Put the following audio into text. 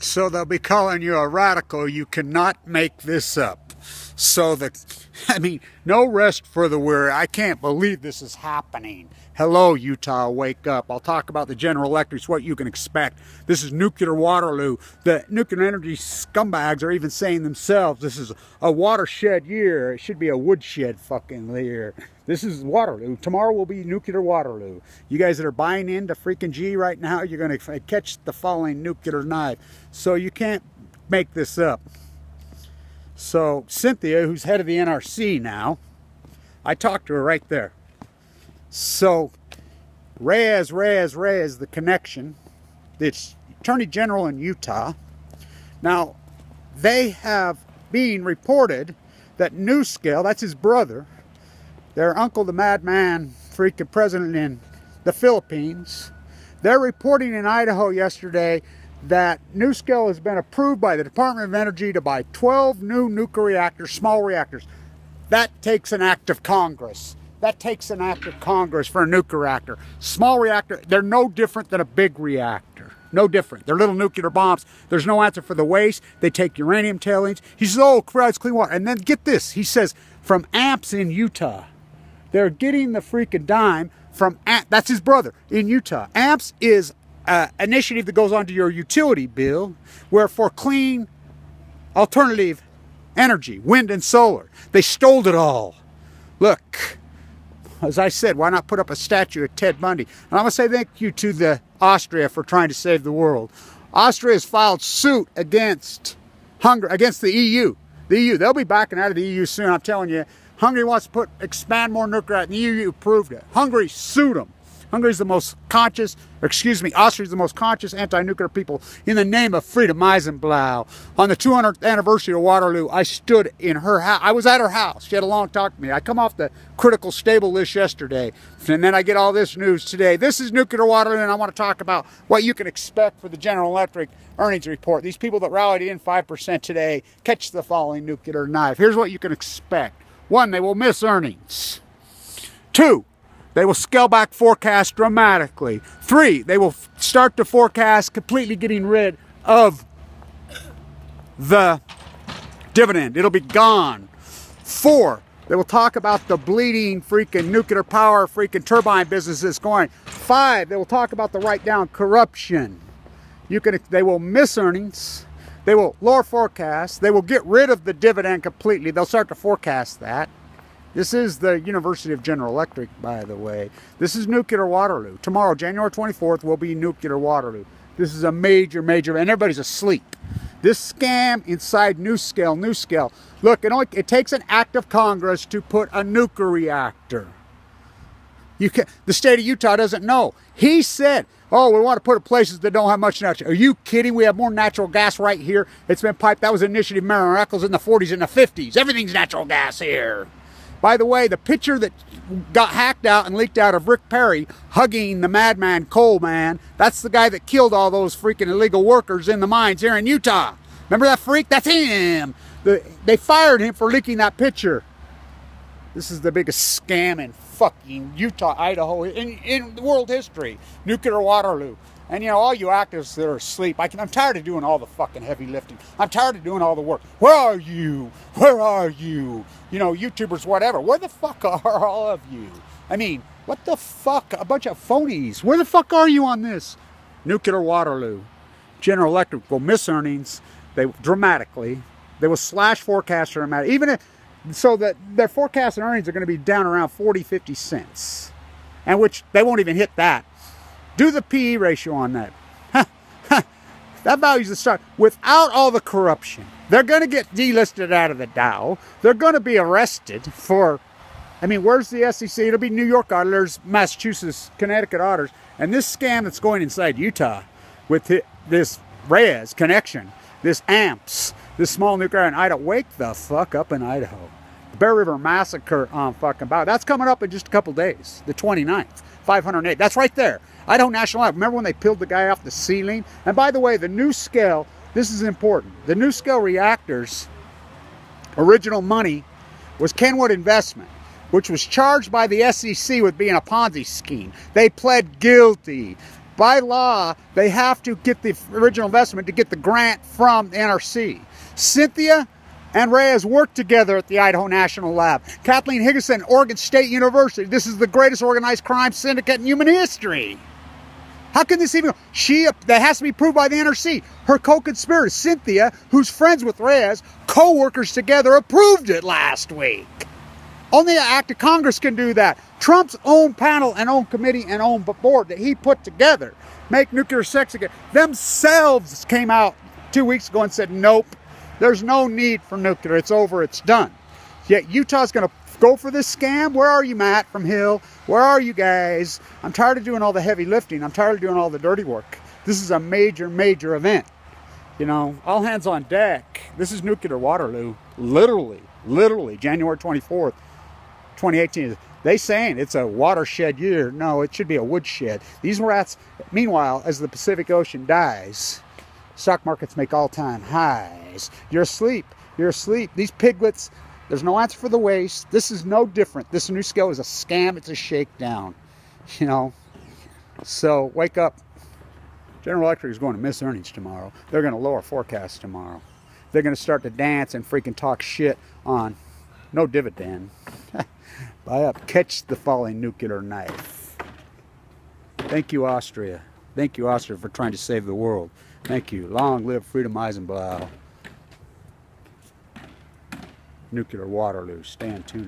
So they'll be calling you a radical. You cannot make this up. So I mean, no rest for the weary. I can't believe this is happening. Hello, Utah, wake up. I'll talk about the General Electric, what you can expect. This is nuclear Waterloo. The nuclear energy scumbags are even saying themselves, this is a watershed year. It should be a woodshed fucking year. This is Waterloo. Tomorrow will be nuclear Waterloo. You guys that are buying into freaking G right now, you're going to catch the falling nuclear knife. So you can't make this up. So Cynthia, who's head of the N.R.C. now, I talked to her right there. So Reyes, the connection, the Attorney General in Utah. Now, they have been reported that NuScale, that's his brother, their uncle, the madman, freaking president in the Philippines, they're reporting in Idaho yesterday that NuScale has been approved by the Department of Energy to buy 12 new nuclear reactors, small reactors. That takes an act of Congress. That takes an act of Congress for a nuclear reactor. Small reactor, they're no different than a big reactor. No different. They're little nuclear bombs. There's no answer for the waste. They take uranium tailings. He says, oh, it's clean water. And then get this. He says, from AMPS in Utah. They're getting the freaking dime from AMPS. That's his brother in Utah. AMPS is an initiative that goes onto your utility bill where for clean alternative energy, wind and solar. They stole it all. Look. As I said, why not put up a statue of Ted Bundy? And I'm going to say thank you to the Austria for trying to save the world. Austria has filed suit against Hungary, against the EU. The EU, they'll be backing out of the EU soon, I'm telling you. Hungary wants to expand more nuclear, and the EU approved it. Hungary sued them. Hungary's the most conscious, Austria's the most conscious anti-nuclear people in the name of freedom, Eisenblau. On the 200th anniversary of Waterloo, I stood in her house. I was at her house. She had a long talk to me. I come off the critical stable list yesterday, and then I get all this news today. This is nuclear Waterloo, and I want to talk about what you can expect for the General Electric earnings report. These people that rallied in 5% today catch the falling nuclear knife. Here's what you can expect. 1, they will miss earnings. 2, they will scale back forecast dramatically. 3, they will start to forecast completely getting rid of the dividend. It'll be gone. 4, they will talk about the bleeding freaking nuclear power freaking turbine businesses going. 5, they will talk about the write-down corruption. They will miss earnings. They will lower forecasts. They will get rid of the dividend completely. They'll start to forecast that. This is the University of General Electric, by the way. This is nuclear Waterloo. Tomorrow, January 24th, will be nuclear Waterloo. This is a major, and everybody's asleep. This scam inside NuScale. Look, it takes an act of Congress to put a nuclear reactor. The state of Utah doesn't know. He said, oh, we want to put it places that don't have much natural. Are you kidding? We have more natural gas right here. It's been piped. That was an initiative of Marilyn Eccles in the 40s and the 50s. Everything's natural gas here. By the way, the picture that got hacked out and leaked out of Rick Perry hugging the madman coal man, that's the guy that killed all those freaking illegal workers in the mines here in Utah. Remember that freak? That's him. They fired him for leaking that picture. This is the biggest scam in fucking Utah, Idaho, in world history. Nuclear Waterloo. And you know, all you activists that are asleep, I'm tired of doing all the fucking heavy lifting. I'm tired of doing all the work. Where are you? Where are you? You know, YouTubers, whatever. Where the fuck are all of you? I mean, what the fuck? A bunch of phonies. Where the fuck are you on this? Nuclear Waterloo. General Electric will miss earnings dramatically. They will slash forecasts dramatically. So that their forecast and earnings are going to be down around 40, 50 cents. And which they won't even hit that. Do the PE ratio on that. That value's the start. Without all the corruption, they're going to get delisted out of the Dow. They're going to be arrested for, where's the SEC? It'll be New York auditors, Massachusetts, Connecticut auditors. And this scam that's going inside Utah with this Reyes connection, this AMPS, this small nuclear in Idaho, wake the fuck up in Idaho. The BEAR RIVER Massacre on fucking Bow. That's coming up in just a couple days, the 29th. 508. That's right there. Idaho National Lab. Remember when they peeled the guy off the ceiling? And by the way, the NuScale, this is important. The NuScale reactors, original money was Kenwood Investment, which was charged by the SEC with being a Ponzi scheme. They pled guilty. by law, they have to get the original investment to get the grant from the N.R.C. Cynthia and Reyes worked together at the Idaho National Lab. Kathleen Higginson, Oregon State University. This is the greatest organized crime syndicate in human history. How can this even... that has to be proved by the N.R.C. Her co-conspirator, Cynthia, who's friends with Reyes, co-workers together, approved it last week. Only an act of Congress can do that. Trump's own panel and own committee and own board that he put together, make nuclear sex again, themselves came out 2 weeks ago and said, nope, there's no need for nuclear. It's over. It's done. Yet Utah's going to go for this scam. Where are you, Matt from Hill? Where are you guys? I'm tired of doing all the heavy lifting. I'm tired of doing all the dirty work. This is a major, major event. You know, all hands on deck. This is nuclear Waterloo. Literally, January 24th, 2018. They saying it's a watershed year. No, it should be a woodshed. These rats, meanwhile, as the Pacific Ocean dies, stock markets make all-time highs. You're asleep. You're asleep. These piglets, there's no answer for the waste. This is no different. This NuScale is a scam. It's a shakedown. You know, so wake up. General Electric is going to miss earnings tomorrow. They're going to lower forecasts tomorrow. They're going to start to dance and freaking talk shit on no dividend. Buy up. Catch the falling nuclear knife. Thank you, Austria. Thank you, Austria, for trying to save the world. Thank you. Long live Freedom Eisenblau. Nuclear Waterloo. Stand tuned.